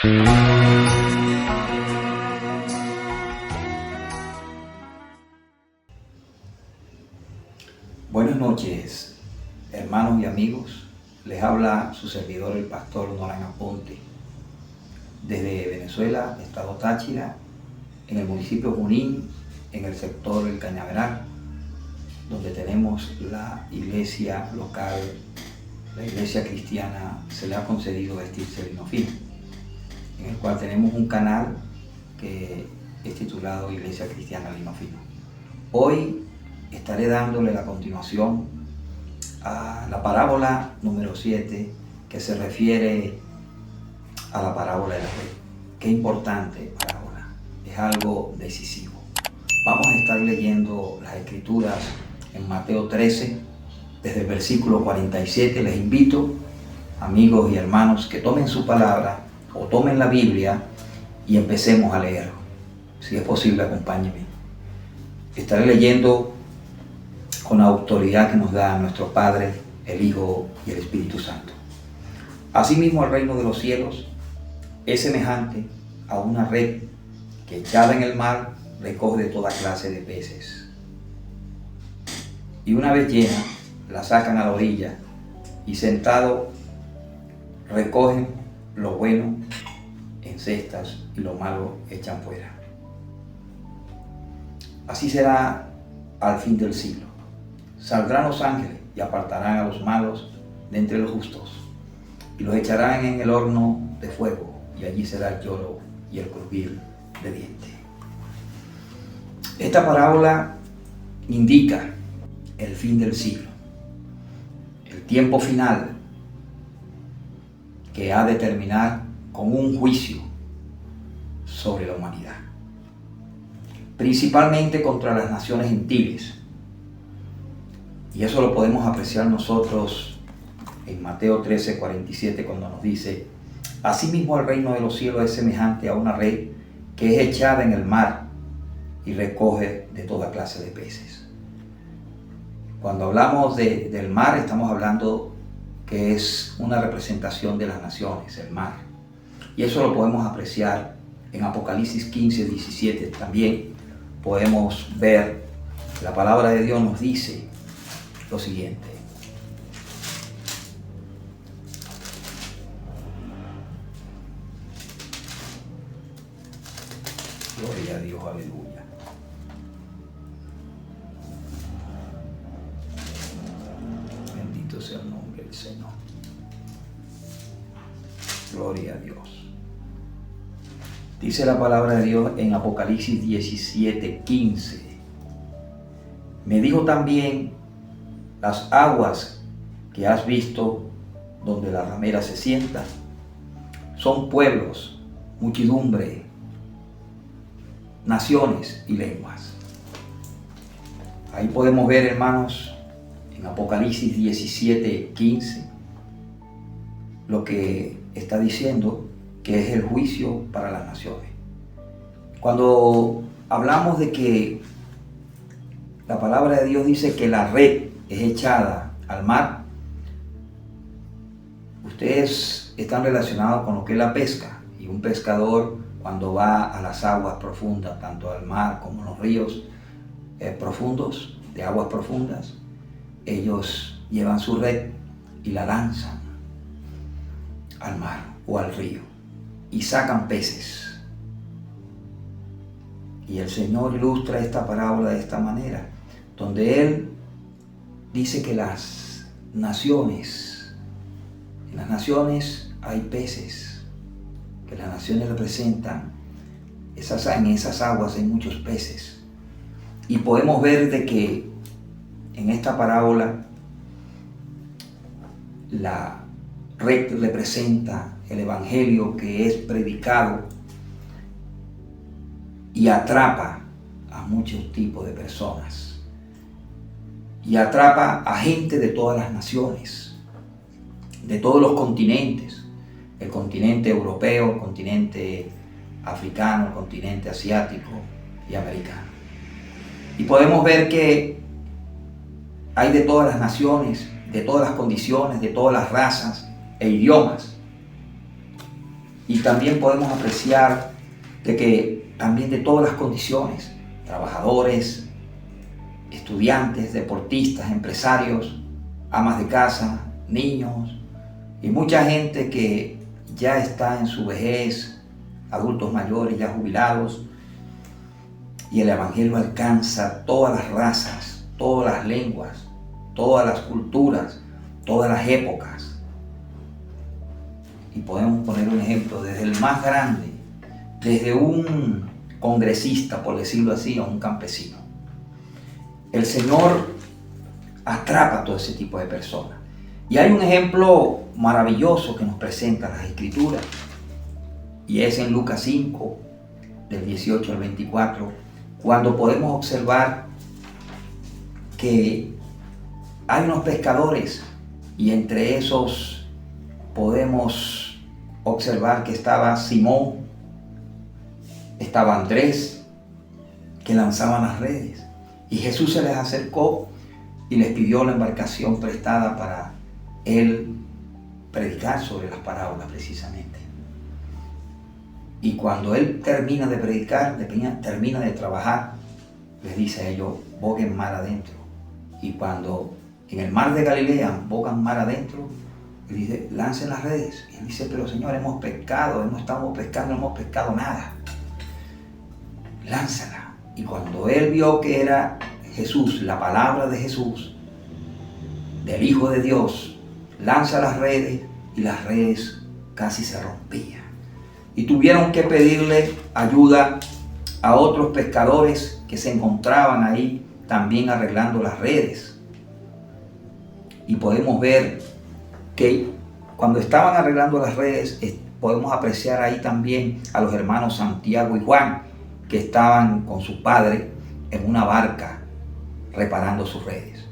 Buenas noches, hermanos y amigos. Les habla su servidor, el pastor Nolan Aponte, desde Venezuela, estado Táchira, en el municipio Junín, en el sector del Cañaveral, donde tenemos la iglesia local, la iglesia cristiana. Se le ha concedido vestirse de lino fino, en el cual tenemos un canal que es titulado Iglesia Cristiana Lino Fino. Hoy estaré dándole la continuación a la parábola número 7, que se refiere a la parábola de la red. Qué importante parábola, es algo decisivo. Vamos a estar leyendo las escrituras en Mateo 13, desde el versículo 47. Les invito, amigos y hermanos, que tomen su palabra o tomen la Biblia y empecemos a leerlo. Si es posible, acompáñenme. Estaré leyendo con la autoridad que nos da nuestro Padre, el Hijo y el Espíritu Santo. Asimismo, el reino de los cielos es semejante a una red que, echada en el mar, recoge de toda clase de peces. Y una vez llena, la sacan a la orilla y, sentado, recogen lo bueno en cestas y lo malo echan fuera. Así será al fin del siglo. Saldrán los ángeles y apartarán a los malos de entre los justos y los echarán en el horno de fuego, y allí será el lloro y el crujir de dientes. Esta parábola indica el fin del siglo, el tiempo final que ha de terminar con un juicio sobre la humanidad, principalmente contra las naciones gentiles. Y eso lo podemos apreciar nosotros en Mateo 13, 47, cuando nos dice: asimismo el reino de los cielos es semejante a una red que es echada en el mar y recoge de toda clase de peces. Cuando hablamos del mar, estamos hablando que es una representación de las naciones, el mar. Y eso lo podemos apreciar en Apocalipsis 15, 17. También podemos ver, la palabra de Dios nos dice lo siguiente: gloria a Dios, aleluya. Bendito sea el nombre del Señor. Gloria a Dios. Dice la palabra de Dios en Apocalipsis 17, 15. Me dijo también: las aguas que has visto donde la ramera se sienta son pueblos, muchedumbre, naciones y lenguas. Ahí podemos ver, hermanos, en Apocalipsis 17, 15, lo que está diciendo que es el juicio para las naciones. Cuando hablamos de que la palabra de Dios dice que la red es echada al mar, ustedes están relacionados con lo que es la pesca. Y un pescador, cuando va a las aguas profundas, tanto al mar como a los ríos profundos, de aguas profundas, ellos llevan su red y la lanzan al mar o al río y sacan peces. Y el Señor ilustra esta parábola de esta manera, donde Él dice que las naciones, en las naciones hay peces, que las naciones representan, en esas aguas hay muchos peces. Y podemos ver de que en esta parábola la red representa el evangelio que es predicado y atrapa a muchos tipos de personas. Y atrapa a gente de todas las naciones, de todos los continentes, el continente europeo, el continente africano, el continente asiático y americano. Y podemos ver que hay de todas las naciones, de todas las condiciones, de todas las razas e idiomas. Y también podemos apreciar de que también de todas las condiciones, trabajadores, estudiantes, deportistas, empresarios, amas de casa, niños y mucha gente que ya está en su vejez, adultos mayores ya jubilados, y el Evangelio alcanza todas las razas, todas las lenguas, todas las culturas, todas las épocas. Y podemos poner un ejemplo desde el más grande, desde un congresista, por decirlo así, a un campesino. El Señor atrapa a todo ese tipo de personas. Y hay un ejemplo maravilloso que nos presentan las Escrituras, y es en Lucas 5, del 18 al 24, cuando podemos observar que hay unos pescadores, y entre esos podemos observar que estaba Simón, estaba Andrés, que lanzaban las redes. Y Jesús se les acercó y les pidió la embarcación prestada para él predicar sobre las parábolas precisamente. Y cuando él termina de predicar, termina de trabajar, les dice a ellos, boguen mar adentro. Y cuando en el mar de Galilea bogan mar adentro, y dice, lancen las redes. Y él dice, pero Señor, hemos pescado, no estamos pescando, no hemos pescado nada. Lánzala. Y cuando él vio que era Jesús, la palabra de Jesús, del Hijo de Dios, lanza las redes, y las redes casi se rompían. Y tuvieron que pedirle ayuda a otros pescadores que se encontraban ahí también arreglando las redes. Y podemos ver que cuando estaban arreglando las redes, podemos apreciar ahí también a los hermanos Santiago y Juan, que estaban con su padre en una barca reparando sus redes.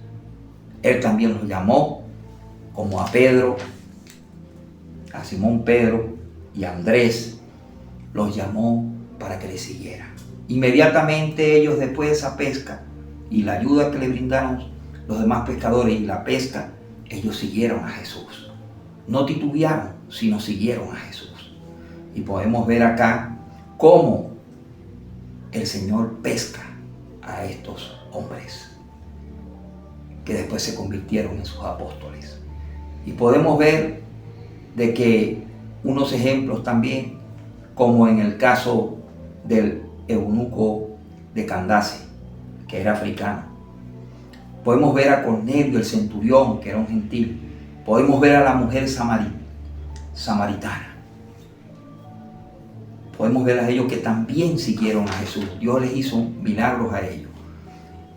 Él también los llamó, como a Pedro, a Simón Pedro y a Andrés, los llamó para que le siguieran. Inmediatamente ellos, después de esa pesca y la ayuda que le brindaron los demás pescadores y la pesca, ellos siguieron a Jesús. No titubearon, sino siguieron a Jesús. Y podemos ver acá cómo el Señor pesca a estos hombres, que después se convirtieron en sus apóstoles. Y podemos ver de que unos ejemplos también, como en el caso del eunuco de Candace, que era africano. Podemos ver a Cornelio, el centurión, que era un gentil. Podemos ver a la mujer samaritana. Podemos ver a ellos que también siguieron a Jesús. Dios les hizo milagros a ellos.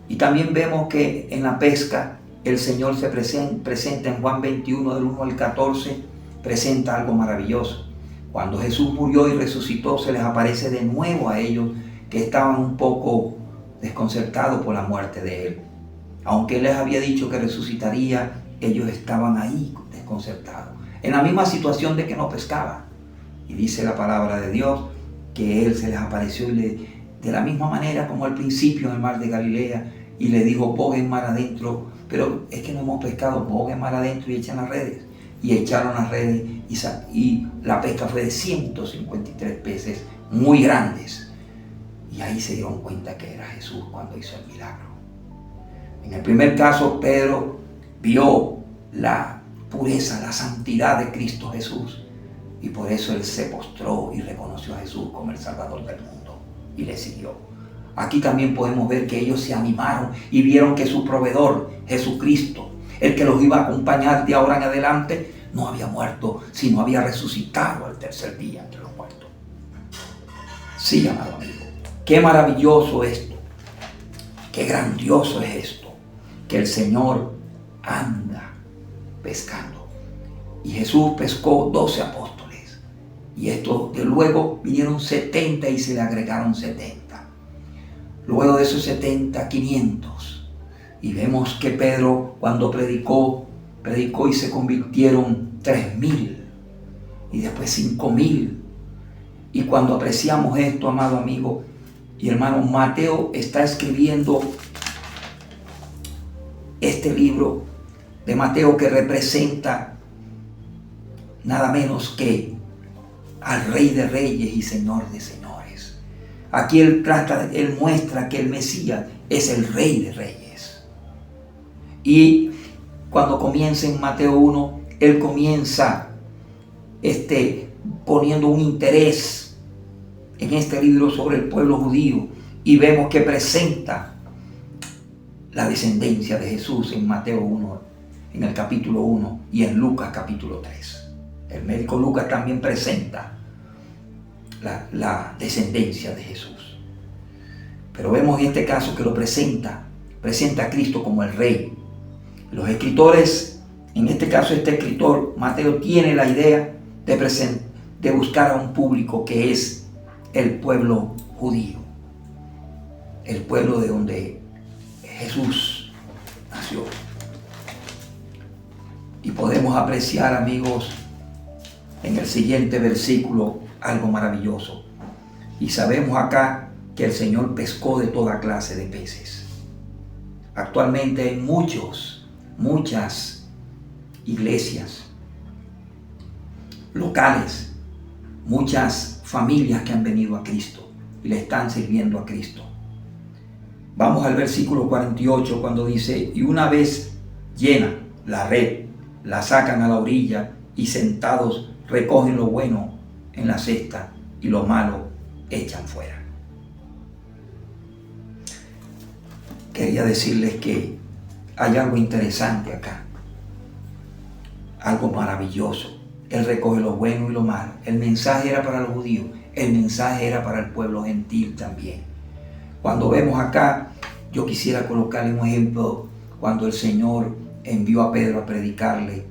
Y también vemos que en la pesca el Señor se presenta en Juan 21, del 1 al 14, presenta algo maravilloso. Cuando Jesús murió y resucitó, se les aparece de nuevo a ellos que estaban un poco desconcertados por la muerte de Él. Aunque Él les había dicho que resucitaría, ellos estaban ahí desconcertados, en la misma situación de que no pescaban. Y dice la palabra de Dios que Él se les apareció y de la misma manera como al principio en el mar de Galilea, y le dijo, boguen mar adentro, pero es que no hemos pescado, boguen mar adentro y echen las redes. Y echaron las redes y la pesca fue de 153 peces muy grandes. Y ahí se dieron cuenta que era Jesús cuando hizo el milagro. En el primer caso, Pedro vio la pureza, la santidad de Cristo Jesús, y por eso él se postró y reconoció a Jesús como el Salvador del mundo y le siguió. Aquí también podemos ver que ellos se animaron y vieron que su proveedor, Jesucristo, el que los iba a acompañar de ahora en adelante, no había muerto, sino había resucitado al tercer día entre los muertos. Sí, amado amigo, qué maravilloso esto, qué grandioso es esto, que el Señor anda pescando. Y Jesús pescó 12 apóstoles, y esto de luego vinieron 70 y se le agregaron 70. Luego de esos 70, 500. Y vemos que Pedro, cuando predicó y se convirtieron 3,000 y después 5,000. Y cuando apreciamos esto, amado amigo y hermano, Mateo está escribiendo este libro de Mateo, que representa nada menos que al Rey de Reyes y Señor de Señores. Aquí él muestra que el Mesías es el Rey de Reyes. Y cuando comienza en Mateo 1, él comienza poniendo un interés en este libro sobre el pueblo judío, y vemos que presenta la descendencia de Jesús en Mateo 1, en el capítulo 1, y en Lucas capítulo 3. El médico Lucas también presenta la descendencia de Jesús. Pero vemos en este caso que lo presenta a Cristo como el Rey. Los escritores, en este caso este escritor, Mateo, tiene la idea de buscar a un público que es el pueblo judío, el pueblo de donde Jesús nació. Y podemos apreciar, amigos, en el siguiente versículo algo maravilloso. Y sabemos acá que el Señor pescó de toda clase de peces. Actualmente hay muchas iglesias locales, muchas familias que han venido a Cristo y le están sirviendo a Cristo. Vamos al versículo 48 cuando dice: y una vez llena la red, la sacan a la orilla y sentados recogen lo bueno en la cesta y lo malo echan fuera. Quería decirles que hay algo interesante acá, algo maravilloso. Él recoge lo bueno y lo malo. El mensaje era para los judíos, el mensaje era para el pueblo gentil también. Cuando vemos acá, yo quisiera colocarle un ejemplo cuando el Señor envió a Pedro a predicarle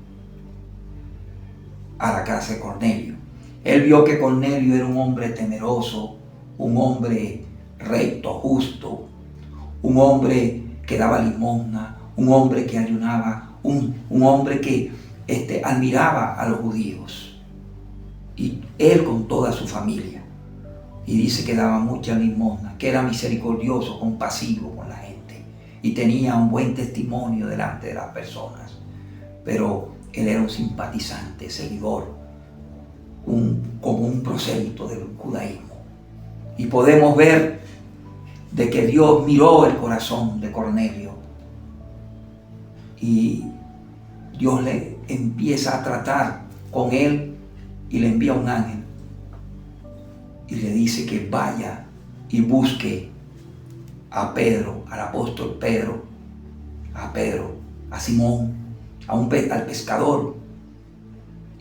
a la casa de Cornelio. Él vio que Cornelio era un hombre temeroso, un hombre recto, justo, un hombre que daba limosna, un hombre que ayunaba, un hombre que admiraba a los judíos. Y él con toda su familia. Y dice que daba mucha limosna, que era misericordioso, compasivo con la gente. Y tenía un buen testimonio delante de las personas. Pero él era un simpatizante, seguidor, como un prosélito del judaísmo. Y podemos ver de que Dios miró el corazón de Cornelio y Dios le empieza a tratar con él y le envía un ángel y le dice que vaya y busque a Pedro, al apóstol Pedro, a Simón, al pescador,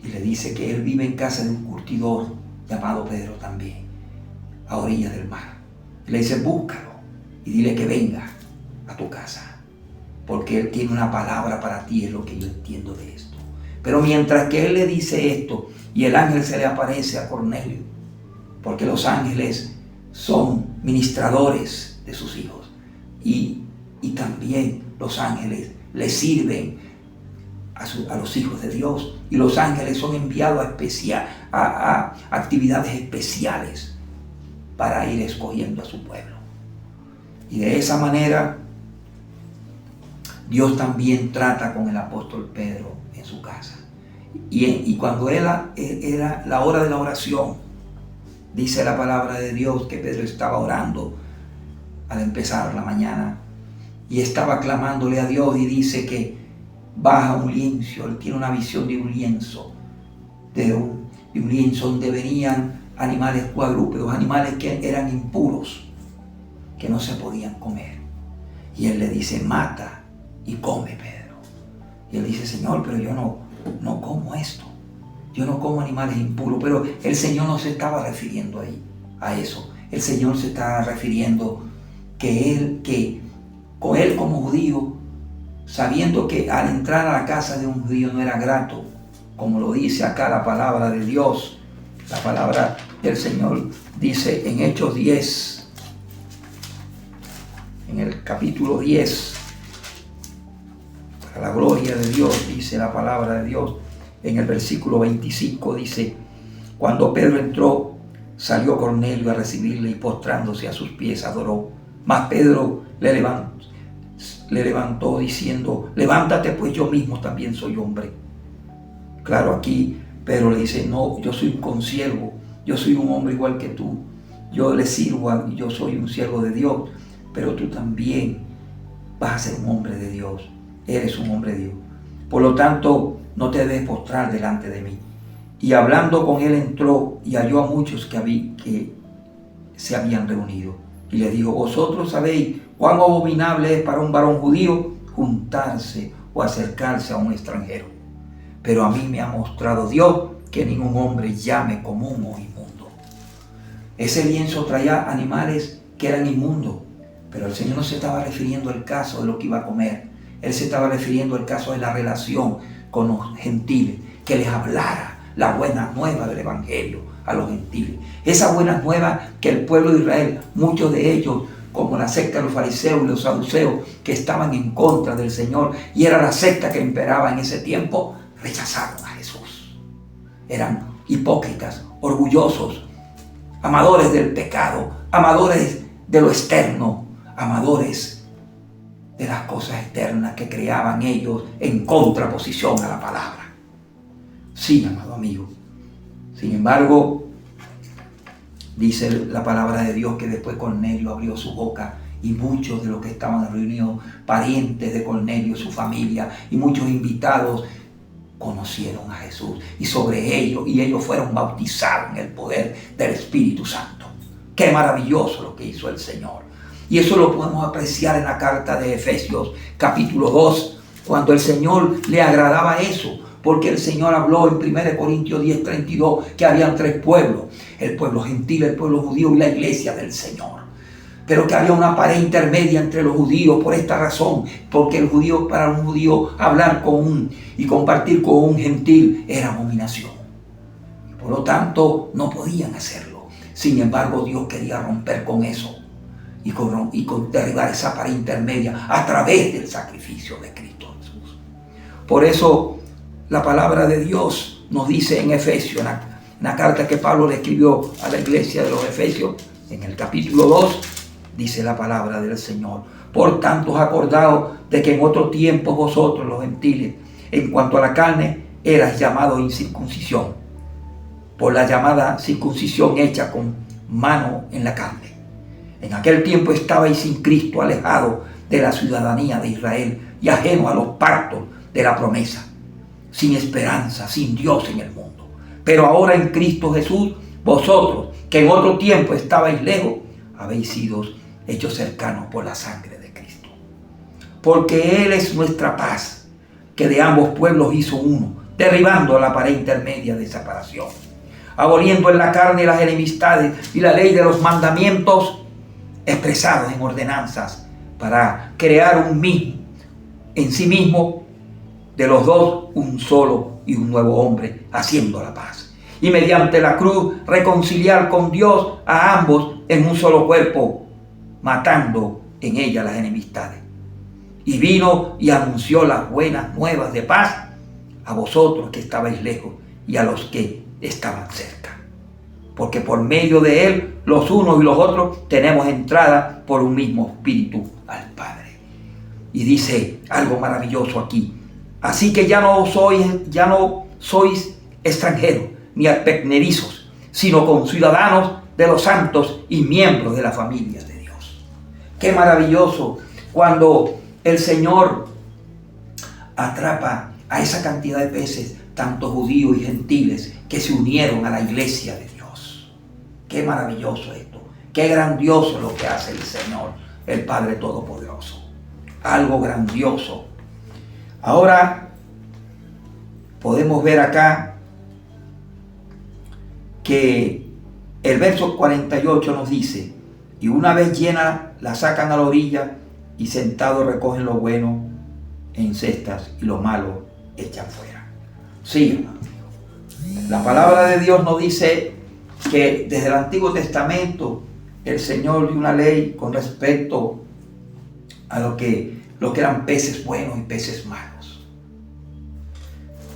y le dice que él vive en casa de un curtidor llamado Pedro también, a orillas del mar. Y le dice: búscalo y dile que venga a tu casa, porque él tiene una palabra para ti, es lo que yo entiendo de esto. Pero mientras que él le dice esto y el ángel se le aparece a Cornelio, porque los ángeles son ministradores de sus hijos, y también los ángeles le sirven a los hijos de Dios, y los ángeles son enviados a actividades especiales para ir escogiendo a su pueblo. Y de esa manera Dios también trata con el apóstol Pedro en su casa. Y cuando era la hora de la oración, dice la palabra de Dios que Pedro estaba orando al empezar la mañana y estaba clamándole a Dios, y dice que baja un lienzo. Él tiene una visión de un lienzo, de un lienzo donde venían animales cuadrúpedos, animales que eran impuros, que no se podían comer. Y él le dice: mata y come, Pedro. Y él dice: Señor, pero yo no como esto. Yo no como animales impuros. Pero el Señor no se estaba refiriendo ahí a eso. El Señor se estaba refiriendo que él como judío, sabiendo que al entrar a la casa de un judío no era grato, como lo dice acá la palabra de Dios. La palabra del Señor dice en Hechos 10, en el capítulo 10, para la gloria de Dios, dice la palabra de Dios, en el versículo 25 dice: cuando Pedro entró, salió Cornelio a recibirle y postrándose a sus pies adoró. Mas Pedro le levantó diciendo: levántate, pues yo mismo también soy hombre. Claro, aquí Pedro le dice: no, yo soy un consiervo yo soy un hombre igual que tú, yo le sirvo, yo soy un siervo de Dios, pero tú también vas a ser un hombre de Dios, eres un hombre de Dios. Por lo tanto, no te debes postrar delante de mí. Y hablando con él entró y halló a muchos que se habían reunido. Y les dijo, vosotros sabéis cuán abominable es para un varón judío juntarse o acercarse a un extranjero. Pero a mí me ha mostrado Dios que ningún hombre llame común o inmundo. Ese lienzo traía animales que eran inmundos, pero el Señor no se estaba refiriendo al caso de lo que iba a comer. Él se estaba refiriendo al caso de la relación con los gentiles, que les hablara la buena nueva del Evangelio a los gentiles. Esa buena nueva que el pueblo de Israel, muchos de ellos, como la secta de los fariseos y los saduceos, que estaban en contra del Señor, y era la secta que imperaba en ese tiempo, rechazaron a Jesús. Eran hipócritas, orgullosos, amadores del pecado, amadores de lo externo, amadores de las cosas externas que creaban ellos en contraposición a la palabra. Sí, amado amigo. Sin embargo, dice la palabra de Dios que después Cornelio abrió su boca y muchos de los que estaban reunidos, parientes de Cornelio, su familia y muchos invitados, conocieron a Jesús y ellos fueron bautizados en el poder del Espíritu Santo. Qué maravilloso lo que hizo el Señor. Y eso lo podemos apreciar en la carta de Efesios capítulo 2, cuando el Señor le agradaba eso, porque el Señor habló en 1 Corintios 10:32 que habían tres pueblos, el pueblo gentil, el pueblo judío y la iglesia del Señor. Pero que había una pared intermedia entre los judíos por esta razón, porque para un judío hablar y compartir con un gentil era abominación. Por lo tanto, no podían hacerlo. Sin embargo, Dios quería romper con eso y con derribar esa pared intermedia a través del sacrificio de Cristo Jesús. Por eso, la palabra de Dios nos dice en Efesios, en la carta que Pablo le escribió a la iglesia de los Efesios, en el capítulo 2, dice la palabra del Señor. Por tanto, os acordaos de que en otro tiempo vosotros, los gentiles, en cuanto a la carne, erais llamados incircuncisión, por la llamada circuncisión hecha con mano en la carne. En aquel tiempo estabais sin Cristo, alejados de la ciudadanía de Israel y ajenos a los pactos de la promesa, sin esperanza, sin Dios en el mundo. Pero ahora en Cristo Jesús, vosotros, que en otro tiempo estabais lejos, habéis sido hechos cercanos por la sangre de Cristo. Porque Él es nuestra paz, que de ambos pueblos hizo uno, derribando la pared intermedia de separación, aboliendo en la carne las enemistades y la ley de los mandamientos expresados en ordenanzas, para crear en sí mismo de los dos un solo y un nuevo hombre, haciendo la paz. Y mediante la cruz reconciliar con Dios a ambos en un solo cuerpo, matando en ella las enemistades. Y vino y anunció las buenas nuevas de paz a vosotros que estabais lejos y a los que estaban cerca. Porque por medio de Él, los unos y los otros, tenemos entrada por un mismo espíritu al Padre. Y dice algo maravilloso aquí. Así que ya no sois extranjeros ni advenedizos, sino conciudadanos de los santos y miembros de la familia de Dios. Qué maravilloso cuando el Señor atrapa a esa cantidad de peces, tanto judíos y gentiles, que se unieron a la iglesia de Dios. Qué maravilloso esto, qué grandioso lo que hace el Señor, el Padre Todopoderoso. Algo grandioso. Ahora podemos ver acá que el verso 48 nos dice, y una vez llena la sacan a la orilla y sentados recogen lo bueno en cestas y lo malo echan fuera. Sí, hermano. La palabra de Dios nos dice que desde el Antiguo Testamento el Señor dio una ley con respecto a lo que eran peces buenos y peces malos.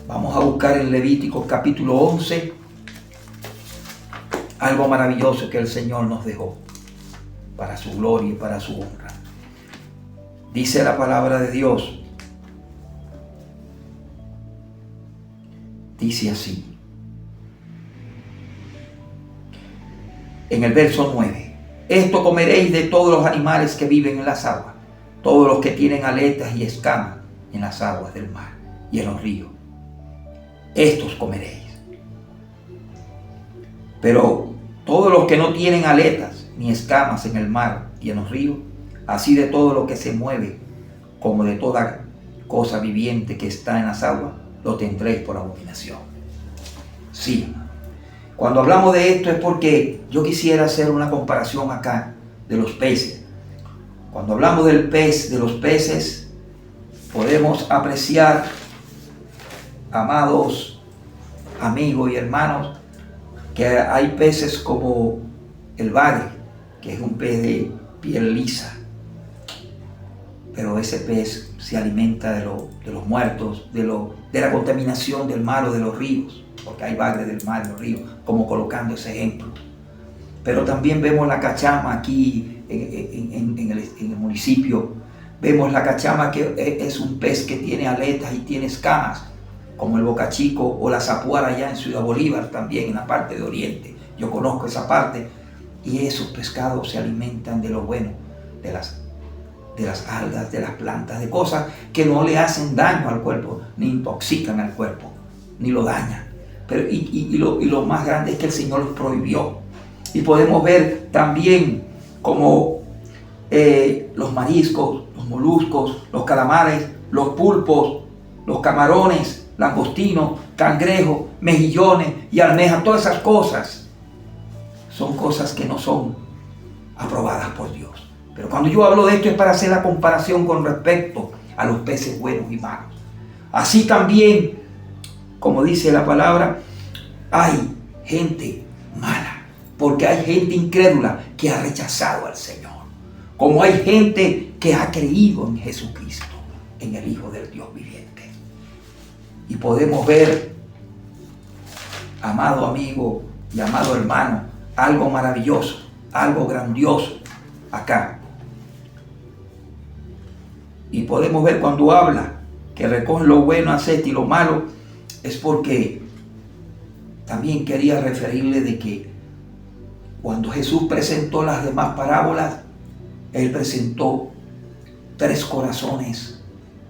Vamos a buscar en Levítico capítulo 11 algo maravilloso que el Señor nos dejó para su gloria y para su honra. Dice la palabra de Dios, dice así: en el verso 9. Esto comeréis de todos los animales que viven en las aguas, todos los que tienen aletas y escamas en las aguas del mar y en los ríos. Estos comeréis. Pero todos los que no tienen aletas ni escamas en el mar y en los ríos, así de todo lo que se mueve, como de toda cosa viviente que está en las aguas, lo tendréis por abominación. Sí, cuando hablamos de esto es porque yo quisiera hacer una comparación acá de los peces. Cuando hablamos del pez, de los peces, podemos apreciar, amados amigos y hermanos, que hay peces como el bagre, que es un pez de piel lisa, pero ese pez se alimenta de los muertos, de la contaminación del mar o de los ríos, porque hay bagre del mar y los ríos, como colocando ese ejemplo. Pero también vemos la cachama aquí en el municipio. Vemos la cachama, que es un pez que tiene aletas y tiene escamas, como el bocachico o la zapuara allá en Ciudad Bolívar, también en la parte de Oriente. Yo conozco esa parte, y esos pescados se alimentan de lo bueno, de las algas, de las plantas, de cosas que no le hacen daño al cuerpo, ni intoxican al cuerpo, ni lo dañan. Pero, y lo más grande es que el Señor los prohibió. Y podemos ver también como los mariscos, los moluscos, los calamares, los pulpos, los camarones, langostinos, cangrejos, mejillones y almejas, todas esas cosas son cosas que no son aprobadas por Dios. Pero cuando yo hablo de esto es para hacer la comparación con respecto a los peces buenos y malos. Así también, como dice la palabra, hay gente mala, porque hay gente incrédula que ha rechazado al Señor. Como hay gente que ha creído en Jesucristo, en el Hijo del Dios viviente. Y podemos ver, amado amigo y amado hermano, algo maravilloso, algo grandioso acá. Y podemos ver cuando habla que recoge lo bueno, acepta y lo malo, es porque también quería referirle de que cuando Jesús presentó las demás parábolas, Él presentó 3 corazones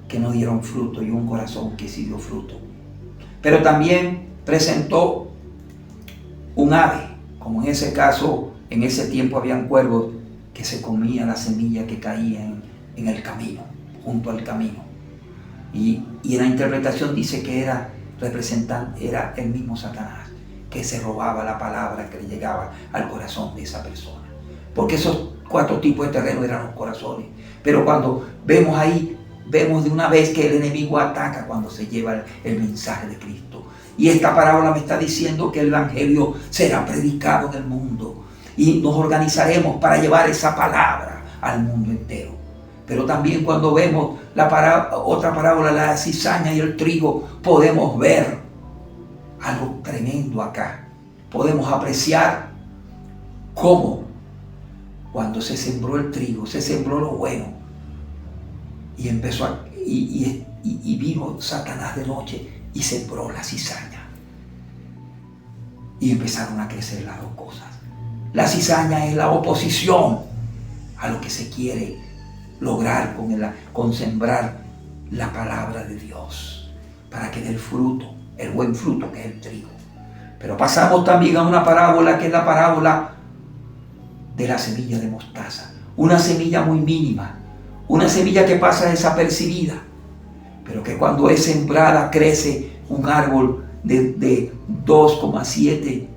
que no dieron fruto y un corazón que sí dio fruto. Pero también presentó un ave, como en ese caso, en ese tiempo habían cuervos que se comían la semilla que caía en el camino, junto al camino. Y en la interpretación dice que era el mismo Satanás, que se robaba la palabra que le llegaba al corazón de esa persona. Porque esos 4 tipos de terreno eran los corazones. Pero cuando vemos ahí, vemos de una vez que el enemigo ataca cuando se lleva el mensaje de Cristo. Y esta parábola me está diciendo que el evangelio será predicado en el mundo. Y nos organizaremos para llevar esa palabra al mundo entero. Pero también cuando vemos otra parábola, la cizaña y el trigo, podemos ver algo tremendo acá. Podemos apreciar cómo cuando se sembró el trigo, se sembró lo bueno. Y empezó y vino Satanás de noche y sembró la cizaña. Y empezaron a crecer las 2 cosas. La cizaña es la oposición a lo que se quiere lograr con sembrar la palabra de Dios, para que dé el fruto, el buen fruto que es el trigo. Pero pasamos también a una parábola que es la parábola de la semilla de mostaza. Una semilla muy mínima, una semilla que pasa desapercibida, pero que cuando es sembrada crece un árbol de 2,7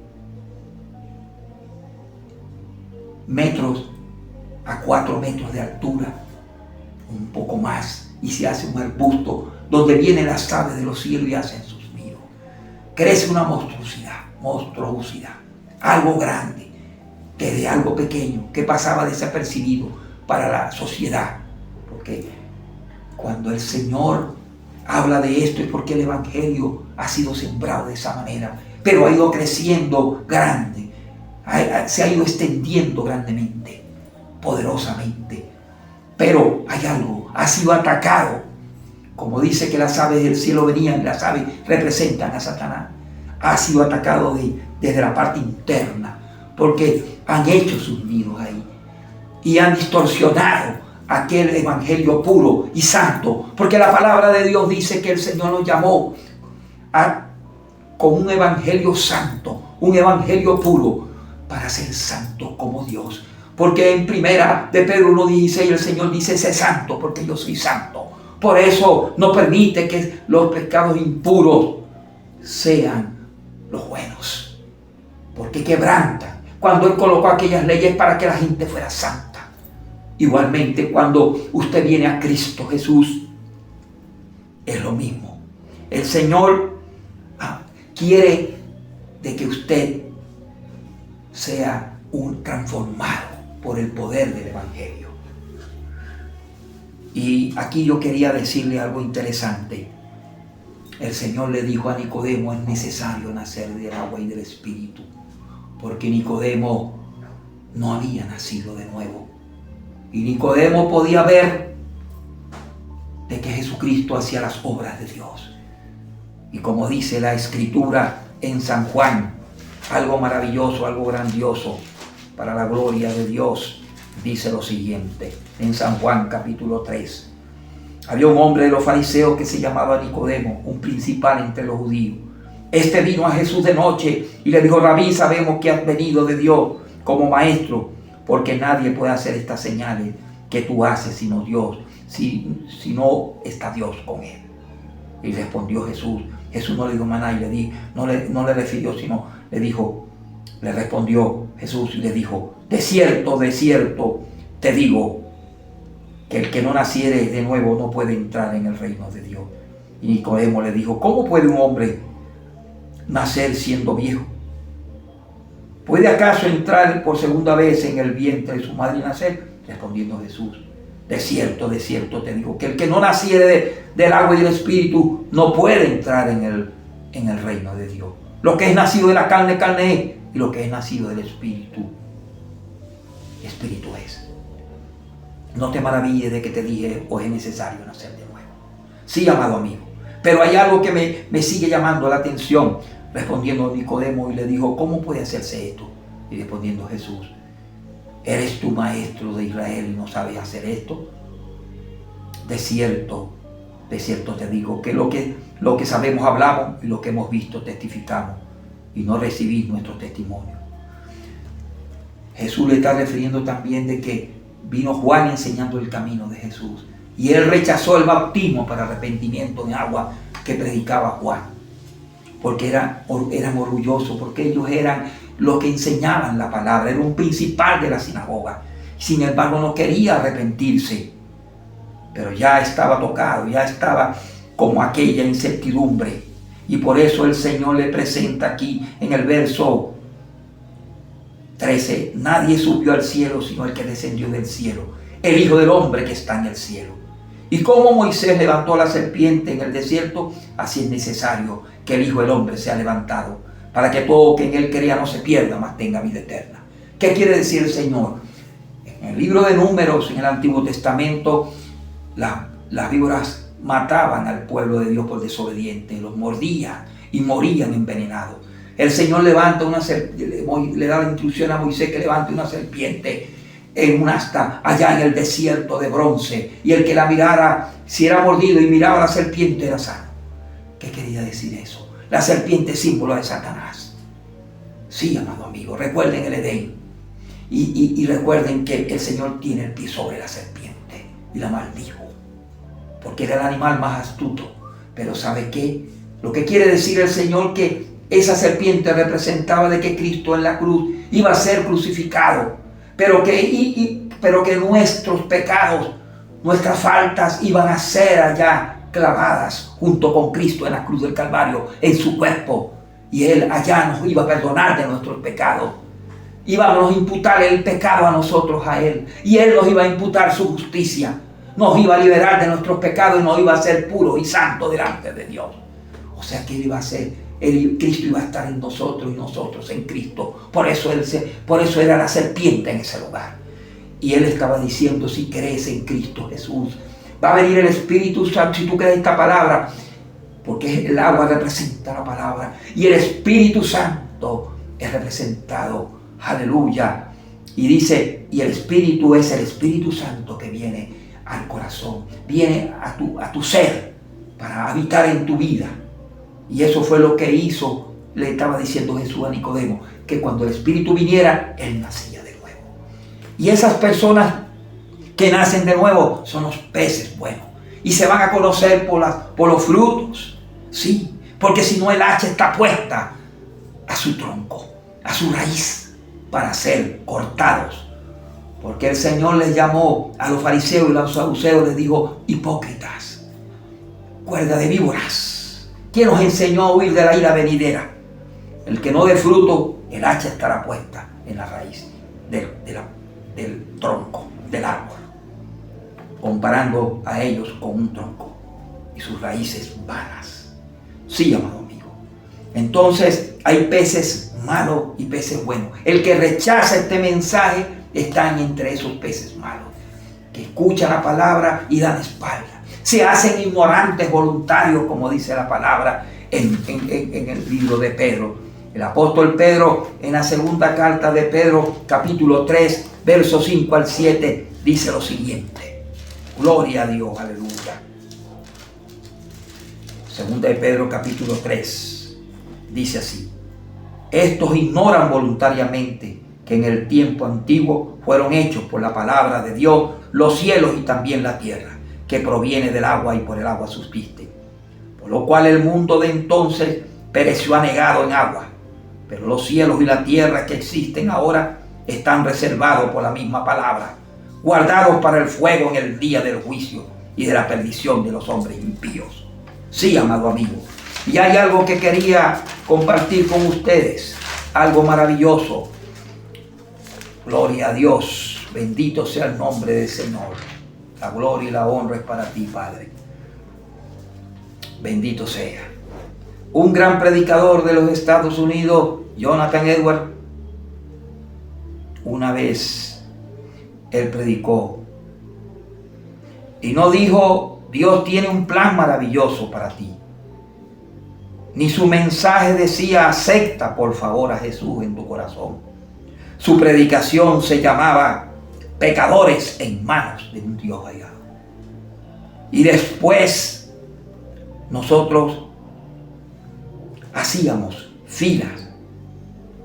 metros a 4 metros de altura, un poco más, y se hace un arbusto donde vienen las aves de los cielos y hacen sus nidos. Crece una monstruosidad, algo grande, que de algo pequeño, que pasaba desapercibido para la sociedad. Porque cuando el Señor habla de esto es porque el evangelio ha sido sembrado de esa manera, pero ha ido creciendo grande, se ha ido extendiendo grandemente, poderosamente. Pero hay algo, ha sido atacado. Como dice que las aves del cielo venían, las aves representan a Satanás. Ha sido atacado desde la parte interna, porque han hecho sus nidos ahí y han distorsionado aquel evangelio puro y santo, porque la palabra de Dios dice que el Señor nos llamó con un evangelio santo, un evangelio puro, para ser santos como Dios. Porque en primera de Pedro 1:16 el Señor dice: sé santo porque yo soy santo. Por eso no permite que los pecados impuros sean los buenos, porque quebrantan. Cuando Él colocó aquellas leyes para que la gente fuera santa, igualmente cuando usted viene a Cristo Jesús, es lo mismo. El Señor quiere de que usted sea un transformado por el poder del Evangelio. Y aquí yo quería decirle algo interesante. El Señor le dijo a Nicodemo: es necesario nacer del agua y del Espíritu, porque Nicodemo no había nacido de nuevo. Y Nicodemo podía ver de que Jesucristo hacía las obras de Dios. Y como dice la Escritura en San Juan, algo maravilloso, algo grandioso para la gloria de Dios, dice lo siguiente, en San Juan capítulo 3. Había un hombre de los fariseos que se llamaba Nicodemo, un principal entre los judíos. Este vino a Jesús de noche y le dijo: Rabí, sabemos que has venido de Dios como maestro, porque nadie puede hacer estas señales que tú haces sino Dios, si no está Dios con él. Y respondió Jesús. Jesús no le dijo más nada y no le refirió, sino le respondió Jesús y le dijo: de cierto te digo, que el que no naciere de nuevo no puede entrar en el reino de Dios. Y Nicodemo le dijo: ¿cómo puede un hombre nacer siendo viejo? ¿Puede acaso entrar por segunda vez en el vientre de su madre y nacer? Respondiendo Jesús: de cierto te digo, que el que no naciere del agua y del Espíritu no puede entrar en el reino de Dios. Lo que es nacido de la carne, carne es, y lo que es nacido del Espíritu, Espíritu es. No te maravilles de que te dije: os es necesario nacer de nuevo. Sí, amado amigo, pero hay algo que me sigue llamando la atención. Respondiendo Nicodemo y le dijo: ¿cómo puede hacerse esto? Y respondiendo Jesús: ¿eres tú maestro de Israel y no sabes hacer esto? De cierto te digo, que lo que sabemos hablamos y lo que hemos visto testificamos, y no recibís nuestro testimonio. Jesús le está refiriendo también de que vino Juan enseñando el camino de Jesús, y él rechazó el bautismo para arrepentimiento en agua que predicaba Juan, porque eran orgullosos, porque ellos eran los que enseñaban la palabra, era un principal de la sinagoga. Sin embargo, no quería arrepentirse, pero ya estaba tocado, ya estaba como aquella incertidumbre. Y por eso el Señor le presenta aquí en el verso 13: nadie subió al cielo sino el que descendió del cielo, el Hijo del Hombre que está en el cielo. Y como Moisés levantó la serpiente en el desierto, así es necesario que el Hijo del Hombre sea levantado, para que todo que en él crea no se pierda, mas tenga vida eterna. ¿Qué quiere decir el Señor? En el libro de Números, en el Antiguo Testamento, las víboras mataban al pueblo de Dios por desobediente, los mordían y morían envenenados. El Señor levanta le da la instrucción a Moisés que levante una serpiente en un asta allá en el desierto de bronce, y el que la mirara, si era mordido y miraba a la serpiente, era sano. ¿Qué quería decir eso? La serpiente es símbolo de Satanás. Sí, amado amigo, recuerden el Edén y recuerden que el Señor tiene el pie sobre la serpiente y la maldijo, porque era el animal más astuto. Pero ¿sabe qué? Lo que quiere decir el Señor, que esa serpiente representaba de que Cristo en la cruz iba a ser crucificado, pero que nuestros pecados, nuestras faltas iban a ser allá clavadas junto con Cristo en la cruz del Calvario, en su cuerpo, y Él allá nos iba a perdonar de nuestros pecados. Íbamos a imputar el pecado a nosotros, a Él, y Él nos iba a imputar su justicia, nos iba a liberar de nuestros pecados y nos iba a hacer puros y santos delante de Dios. O sea que Él iba a ser, Cristo iba a estar en nosotros y nosotros en Cristo. Por eso era la serpiente en ese lugar. Y Él estaba diciendo: si crees en Cristo Jesús, va a venir el Espíritu Santo. Si tú crees esta palabra, porque el agua representa la palabra, y el Espíritu Santo es representado Aleluya. Y dice, y el Espíritu es el Espíritu Santo que viene al corazón, viene a tu ser para habitar en tu vida. Y eso fue lo que hizo, le estaba diciendo Jesús a Nicodemo, que cuando el Espíritu viniera, él nacía de nuevo. Y esas personas que nacen de nuevo son los peces buenos. Y se van a conocer por los frutos. Sí, porque si no, el hacha está puesta a su tronco, a su raíz, para ser cortados. Porque el Señor les llamó a los fariseos y a los saduceos, les dijo, hipócritas, cuerda de víboras. ¿Quién os enseñó a huir de la ira venidera? El que no dé fruto, el hacha estará puesta en la raíz del tronco, del árbol. Comparando a ellos con un tronco y sus raíces vanas. Sí, amado amigo. Entonces hay peces malos y peces buenos. El que rechaza este mensaje está entre esos peces malos, que escuchan la palabra y dan espalda. Se hacen ignorantes voluntarios, como dice la palabra en el libro de Pedro. El apóstol Pedro, en la segunda carta de Pedro, capítulo 3, versos 5 al 7, dice lo siguiente. Gloria a Dios, aleluya. Segunda de Pedro, capítulo 3, dice así. Estos ignoran voluntariamente que en el tiempo antiguo fueron hechos por la palabra de Dios los cielos y también la tierra, que proviene del agua y por el agua subsiste. Por lo cual el mundo de entonces pereció anegado en agua. Pero los cielos y la tierra que existen ahora están reservados por la misma palabra, guardados para el fuego en el día del juicio y de la perdición de los hombres impíos. Sí, amado amigo. Y hay algo que quería compartir con ustedes, algo maravilloso. Gloria a Dios, bendito sea el nombre del Señor. La gloria y la honra es para ti, Padre. Bendito sea. Un gran predicador de los Estados Unidos, Jonathan Edwards, una vez él predicó y no dijo, Dios tiene un plan maravilloso para ti. Ni su mensaje decía, acepta por favor a Jesús en tu corazón. Su predicación se llamaba, pecadores en manos de un Dios airado. Y después nosotros hacíamos filas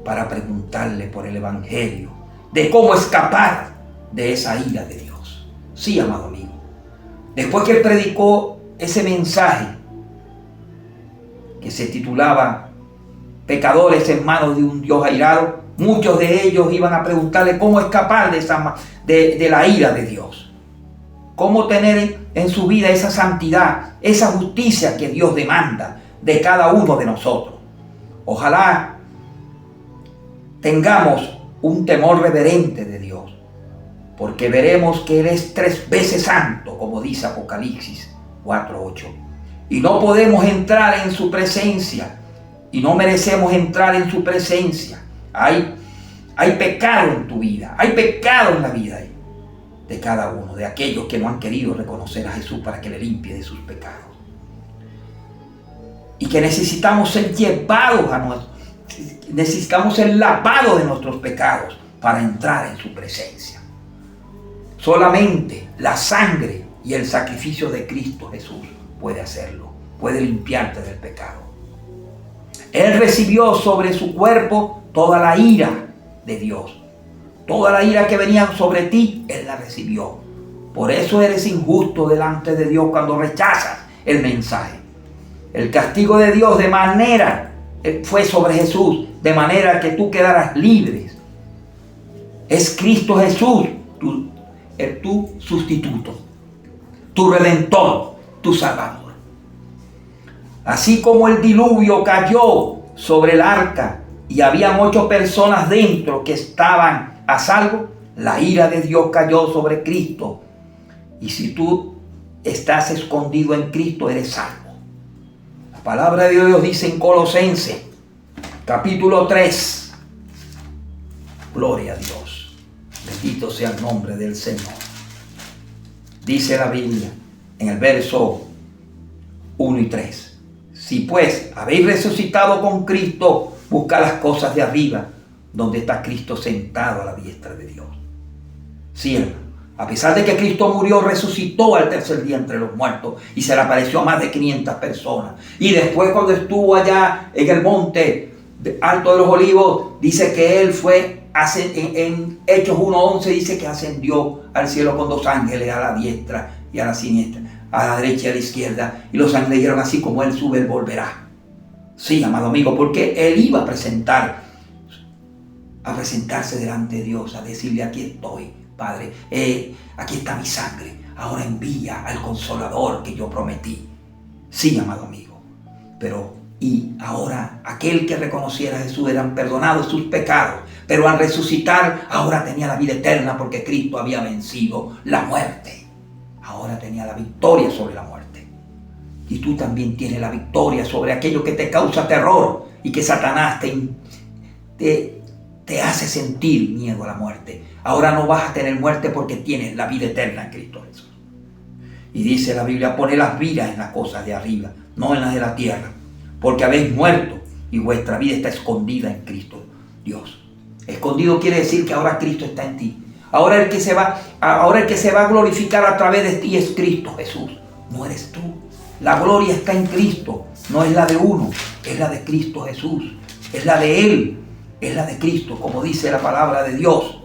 para preguntarle por el evangelio, de cómo escapar de esa ira de Dios. Sí, amado amigo. Después que él predicó ese mensaje que se titulaba Pecadores en manos de un Dios airado, muchos de ellos iban a preguntarle cómo escapar de la ira de Dios. Cómo tener en su vida esa santidad, esa justicia que Dios demanda de cada uno de nosotros. Ojalá tengamos un temor reverente de Dios, porque veremos que Él es 3 veces santo, como dice Apocalipsis 4:8. Y no podemos entrar en su presencia, y no merecemos entrar en su presencia. Hay pecado en tu vida, hay pecado en la vida de cada uno, de aquellos que no han querido reconocer a Jesús para que le limpie de sus pecados. Y que necesitamos ser llevados necesitamos ser lavados de nuestros pecados para entrar en su presencia. Solamente la sangre y el sacrificio de Cristo Jesús puede hacerlo, puede limpiarte del pecado. Él recibió sobre su cuerpo toda la ira de Dios. Toda la ira que venía sobre ti, Él la recibió. Por eso eres injusto delante de Dios cuando rechazas el mensaje. El castigo de Dios fue sobre Jesús, de manera que tú quedaras libre. Es Cristo Jesús, tu sustituto, tu redentor, tu salvador. Así como el diluvio cayó sobre el arca y habían 8 personas dentro que estaban a salvo, la ira de Dios cayó sobre Cristo. Y si tú estás escondido en Cristo, eres salvo. La palabra de Dios dice en Colosenses, capítulo 3. Gloria a Dios. Bendito sea el nombre del Señor. Dice la Biblia en el verso 1 y 3. Si pues habéis resucitado con Cristo, buscad las cosas de arriba, donde está Cristo sentado a la diestra de Dios. Sí, hermano. A pesar de que Cristo murió, resucitó al tercer día entre los muertos y se le apareció a más de 500 personas. Y después, cuando estuvo allá en el monte Alto de los Olivos, dice que él fue, en Hechos 1:11 dice que ascendió al cielo con 2 ángeles a la diestra y a la siniestra, a la derecha y a la izquierda. Y los ángeles dijeron: así como él sube, él volverá. Sí, amado amigo, porque él iba a presentarse delante de Dios, a decirle: aquí estoy, Padre, aquí está mi sangre, ahora envía al Consolador que yo prometí. Sí, amado amigo, y ahora aquel que reconociera a Jesús eran perdonados sus pecados, pero al resucitar ahora tenía la vida eterna, porque Cristo había vencido la muerte. Ahora tenía la victoria sobre la muerte. Y tú también tienes la victoria sobre aquello que te causa terror y que Satanás te hace sentir miedo a la muerte. Ahora no vas a tener muerte porque tienes la vida eterna en Cristo Jesús. Y dice la Biblia: poned las vidas en las cosas de arriba, no en las de la tierra, porque habéis muerto y vuestra vida está escondida en Cristo Dios. Escondido quiere decir que ahora Cristo está en ti. Ahora el que se va a glorificar a través de ti es Cristo Jesús, no eres tú. La gloria está en Cristo, no es la de uno, es la de Cristo Jesús, es la de Él, es la de Cristo, como dice la palabra de Dios.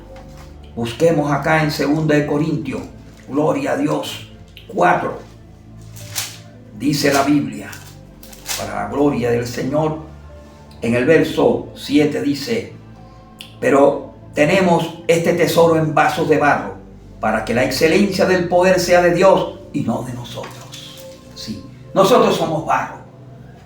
Busquemos acá en 2 Corintios, gloria a Dios, 4. Dice la Biblia, para la gloria del Señor, en el verso 7 dice: pero tenemos este tesoro en vasos de barro, para que la excelencia del poder sea de Dios y no de nosotros. Sí, nosotros somos barro.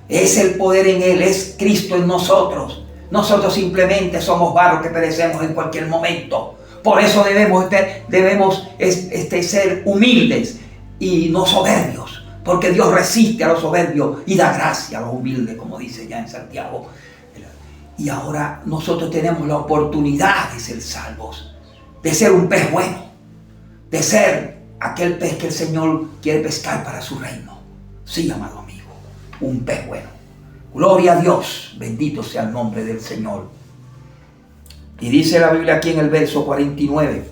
Es el poder en Él, es Cristo en nosotros. Nosotros simplemente somos barro que perecemos en cualquier momento. Por eso debemos ser humildes y no soberbios, porque Dios resiste a los soberbios y da gracia a los humildes, como dice ya en Santiago. Y ahora nosotros tenemos la oportunidad de ser salvos, de ser un pez bueno, de ser aquel pez que el Señor quiere pescar para su reino. Sí, amado amigo, un pez bueno. Gloria a Dios, bendito sea el nombre del Señor. Y dice la Biblia aquí en el verso 49: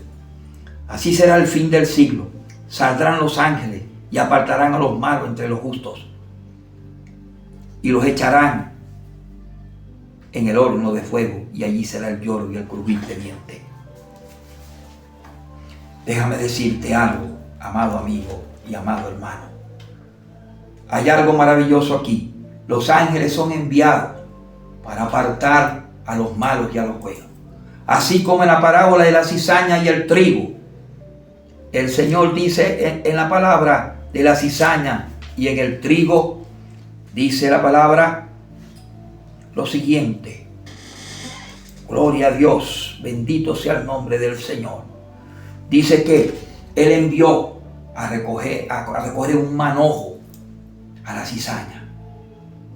así será el fin del siglo. Saldrán los ángeles y apartarán a los malos entre los justos, y los echarán en el horno de fuego, y allí será el lloro y el crujir de dientes. Déjame decirte algo, amado amigo y amado hermano. Hay algo maravilloso aquí. Los ángeles son enviados para apartar a los malos y a los buenos. Así como en la parábola de la cizaña y el trigo. El Señor dice en la palabra de la cizaña y en el trigo, dice la palabra lo siguiente: gloria a Dios, bendito sea el nombre del Señor. Dice que Él envió a recoger un manojo a la cizaña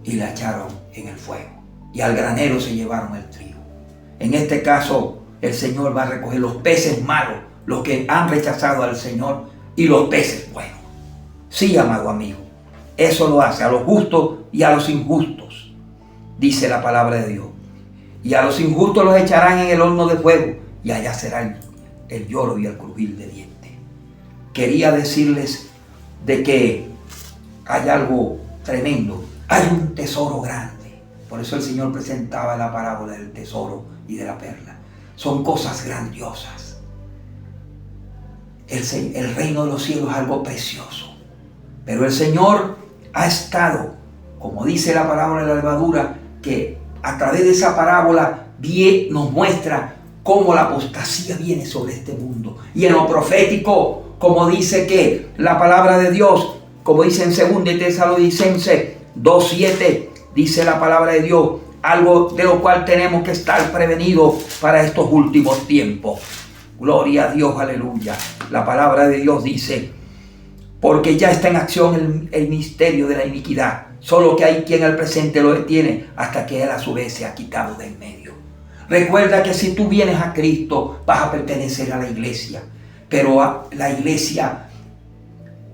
y la echaron en el fuego, y al granero se llevaron el trigo. En este caso, el Señor va a recoger los peces malos, los que han rechazado al Señor, y los peces buenos. Sí, amado amigo, eso lo hace a los justos y a los injustos, dice la palabra de Dios. Y a los injustos los echarán en el horno de fuego, y allá será el lloro y el crujir de dientes. Quería decirles de que hay algo tremendo, hay un tesoro grande. Por eso el Señor presentaba la parábola del tesoro y de la perla. Son cosas grandiosas. El reino de los cielos es algo precioso. Pero el Señor ha estado, como dice la parábola de la levadura, que a través de esa parábola nos muestra cómo la apostasía viene sobre este mundo. Y en lo profético, como dice que la palabra de Dios, como dice en 2 Tesalonicenses 2:7, dice la palabra de Dios, algo de lo cual tenemos que estar prevenidos para estos últimos tiempos. Gloria a Dios, aleluya. La palabra de Dios dice: porque ya está en acción el misterio de la iniquidad, solo que hay quien al presente lo detiene hasta que Él a su vez se ha quitado del medio. Recuerda que si tú vienes a Cristo, vas a pertenecer a la iglesia, pero a la iglesia,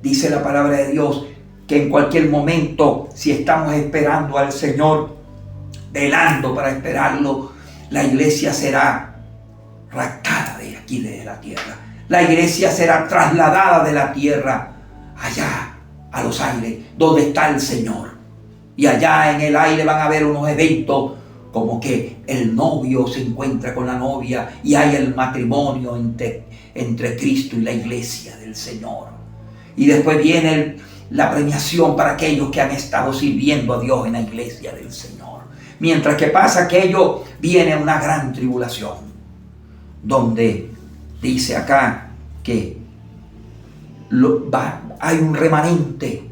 dice la palabra de Dios, que en cualquier momento, si estamos esperando al Señor, velando para esperarlo, la iglesia será raptada de aquí, de la tierra. La iglesia será trasladada de la tierra allá a los aires, donde está el Señor. Y allá en el aire van a haber unos eventos como que el novio se encuentra con la novia y hay el matrimonio entre Cristo y la iglesia del Señor. Y después viene la premiación para aquellos que han estado sirviendo a Dios en la iglesia del Señor. Mientras que pasa aquello, viene una gran tribulación, donde dice acá que hay un remanente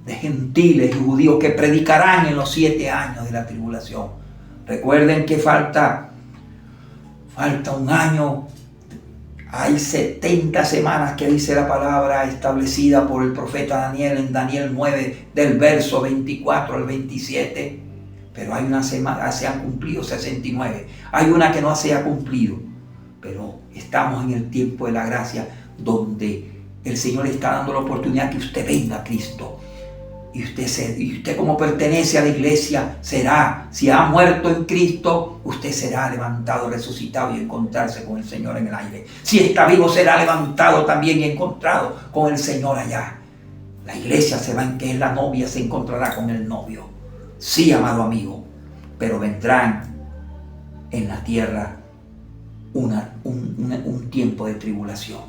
de gentiles y judíos que predicarán en los 7 años de la tribulación. Recuerden que falta un año. Hay 70 semanas que dice la palabra establecida por el profeta Daniel en Daniel 9, del verso 24 al 27. Pero hay una semana, se han cumplido 69. Hay una que no se ha cumplido. Pero estamos en el tiempo de la gracia, donde el Señor le está dando la oportunidad que usted venga a Cristo. Y usted como pertenece a la iglesia será, si ha muerto en Cristo, usted será levantado, resucitado y encontrarse con el Señor en el aire. Si está vivo, será levantado también y encontrado con el Señor allá. La iglesia se va en que es la novia, se encontrará con el novio. Sí, amado amigo, pero vendrán en la tierra un tiempo de tribulación,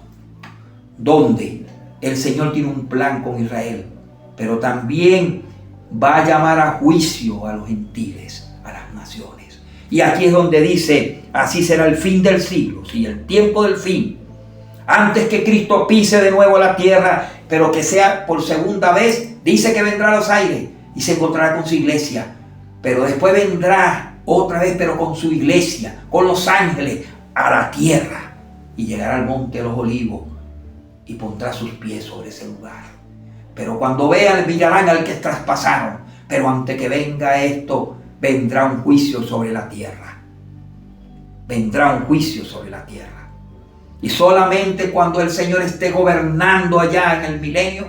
donde el Señor tiene un plan con Israel, pero también va a llamar a juicio a los gentiles, a las naciones. Y aquí es donde dice, así será el fin del siglo, sí, el tiempo del fin. Antes que Cristo pise de nuevo la tierra, pero que sea por segunda vez, dice que vendrá a los aires y se encontrará con su iglesia. Pero después vendrá otra vez, pero con su iglesia, con los ángeles, a la tierra. Y llegará al monte de los olivos y pondrá sus pies sobre ese lugar. Pero cuando vean, mirarán al que traspasaron. Pero antes que venga esto, vendrá un juicio sobre la tierra. Vendrá un juicio sobre la tierra. Y solamente cuando el Señor esté gobernando allá en el milenio,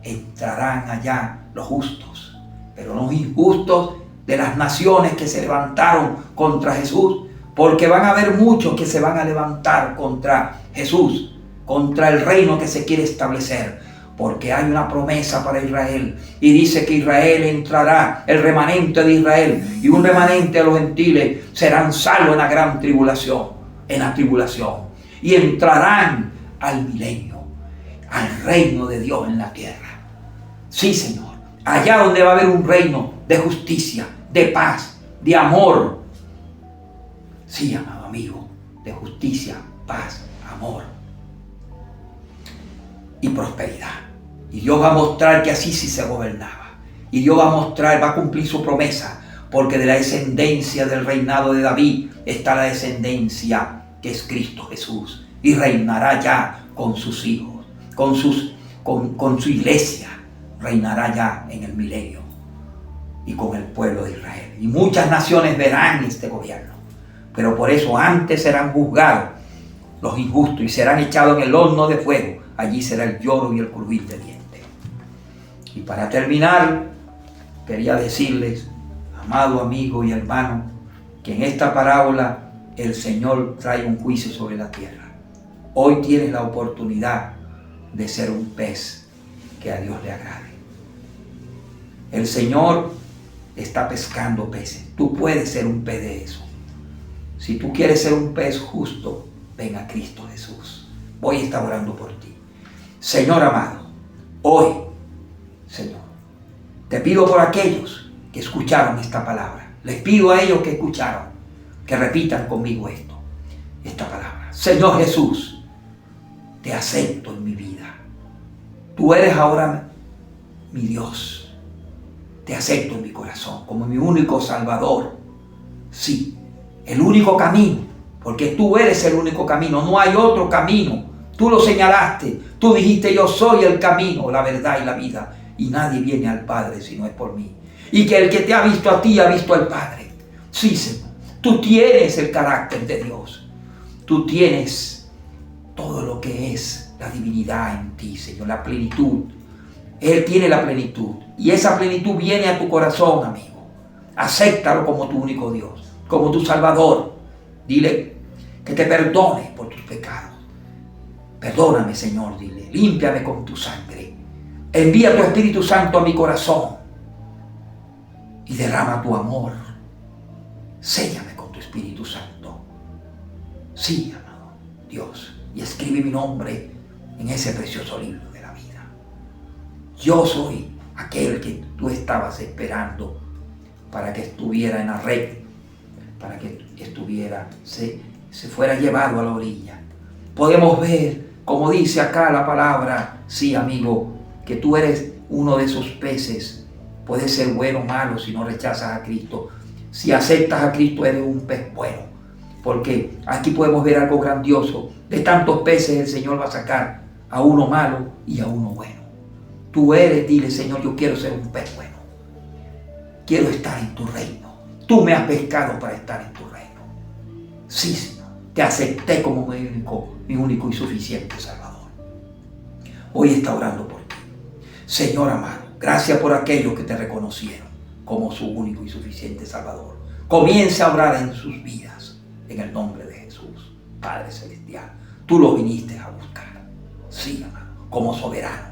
entrarán allá los justos. Pero los injustos de las naciones que se levantaron contra Jesús. Porque van a haber muchos que se van a levantar contra Jesús, contra el reino que se quiere establecer. Porque hay una promesa para Israel. Y dice que Israel entrará, el remanente de Israel y un remanente de los gentiles serán salvos en la gran tribulación. En la tribulación. Y entrarán al milenio, al reino de Dios en la tierra. Sí, Señor. Allá donde va a haber un reino de justicia, de paz, de amor. Sí, amado amigo, de justicia, paz, amor y prosperidad. Y Dios va a mostrar que así sí se gobernaba. Y Dios va a mostrar, va a cumplir su promesa, porque de la descendencia del reinado de David está la descendencia que es Cristo Jesús. Y reinará ya con sus hijos, con su iglesia. Reinará ya en el milenio y con el pueblo de Israel. Y muchas naciones verán este gobierno. Pero por eso antes serán juzgados los injustos y serán echados en el horno de fuego. Allí será el lloro y el crujir de dientes. Y para terminar, quería decirles, amado amigo y hermano, que en esta parábola el Señor trae un juicio sobre la tierra. Hoy tienes la oportunidad de ser un pez que a Dios le agrade. El Señor está pescando peces. Tú puedes ser un pez de eso. Si tú quieres ser un pez justo, ven a Cristo Jesús. Voy a estar orando por ti. Señor amado, hoy, Señor, te pido por aquellos que escucharon esta palabra. Les pido a ellos que escucharon, que repitan conmigo esta palabra. Señor Jesús, te acepto en mi vida. Tú eres ahora mi Dios. Te acepto en mi corazón como mi único Salvador. Sí, el único camino, porque tú eres el único camino, no hay otro camino. Tú lo señalaste, tú dijiste yo soy el camino, la verdad y la vida. Y nadie viene al Padre si no es por mí. Y que el que te ha visto a ti ha visto al Padre. Sí, Señor, tú tienes el carácter de Dios. Tú tienes todo lo que es la divinidad en ti, Señor, la plenitud. Él tiene la plenitud. Y esa plenitud viene a tu corazón, amigo. Acéptalo como tu único Dios, como tu Salvador. Dile que te perdone por tus pecados. Perdóname, Señor, dile. Límpiame con tu sangre. Envía tu Espíritu Santo a mi corazón y derrama tu amor. Séllame con tu Espíritu Santo. Sí, amado Dios, y escribe mi nombre en ese precioso libro de la vida. Yo soy aquel que tú estabas esperando para que estuviera en la red, para que estuviera, se fuera llevado a la orilla. Podemos ver, como dice acá la palabra, sí, amigo, que tú eres uno de esos peces. Puedes ser bueno o malo si no rechazas a Cristo. Si aceptas a Cristo, eres un pez bueno. Porque aquí podemos ver algo grandioso. De tantos peces el Señor va a sacar a uno malo y a uno bueno. Tú eres, dile, Señor, yo quiero ser un pez bueno. Quiero estar en tu reino. Tú me has pescado para estar en tu reino. Sí, Señor, te acepté como mi único y suficiente Salvador. Hoy está orando por ti. Señor amado, gracias por aquellos que te reconocieron como su único y suficiente Salvador. Comienza a orar en sus vidas, en el nombre de Jesús, Padre Celestial. Tú los viniste a buscar, sí, amado, como soberano.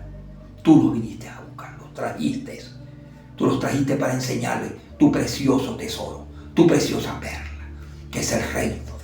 Tú los viniste a buscar, los trajiste. Tú los trajiste para enseñarles tu precioso tesoro, tu preciosa perla, que es el reino